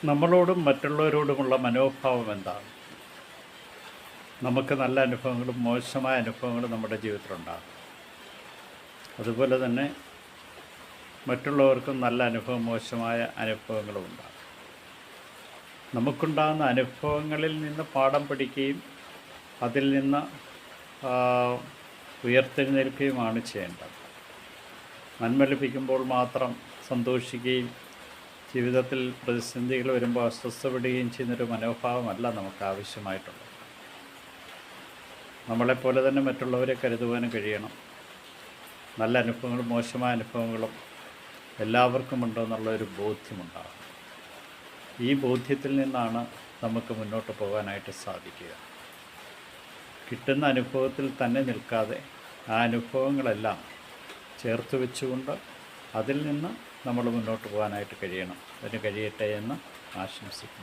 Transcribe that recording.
നമ്മളോടും മറ്റുള്ളവരോടുമുള്ള മനോഭാവം എന്താണ്? നമുക്ക് നല്ല അനുഭവങ്ങളും മോശമായ അനുഭവങ്ങളും നമ്മുടെ ജീവിതത്തിലുണ്ടാകും. അതുപോലെ തന്നെ മറ്റുള്ളവർക്കും നല്ല അനുഭവം മോശമായ അനുഭവങ്ങളും ഉണ്ടാകും. നമുക്കുണ്ടാകുന്ന അനുഭവങ്ങളിൽ നിന്ന് പാഠം പഠിക്കുകയും അതിൽ നിന്ന് ഉയർത്തെഴുന്നേൽക്കുകയുമാണ് ചെയ്യേണ്ടത്. നന്മ ലഭിക്കുമ്പോൾ മാത്രം സന്തോഷിക്കുകയും ജീവിതത്തിൽ പ്രതിസന്ധികൾ വരുമ്പോൾ അസ്വസ്ഥപ്പെടുകയും ചെയ്യുന്നൊരു മനോഭാവമല്ല നമുക്ക് ആവശ്യമായിട്ടുള്ളത്. നമ്മളെപ്പോലെ തന്നെ മറ്റുള്ളവരെ കരുതുവാനും കഴിയണം. നല്ല അനുഭവങ്ങളും മോശമായ അനുഭവങ്ങളും എല്ലാവർക്കും ഉണ്ടെന്നുള്ളൊരു ബോധ്യമുണ്ടാകും. ഈ ബോധ്യത്തിൽ നിന്നാണ് നമുക്ക് മുന്നോട്ട് പോകാനായിട്ട് സാധിക്കുക. കിട്ടുന്ന അനുഭവത്തിൽ തന്നെ നിൽക്കാതെ ആ അനുഭവങ്ങളെല്ലാം ചേർത്ത് വെച്ചുകൊണ്ട് അതിൽ നിന്ന് നമ്മൾ മുന്നോട്ട് പോകാനായിട്ട് കഴിയണം. അതിന് കഴിയട്ടെ എന്ന് ആശംസിക്കുന്നു.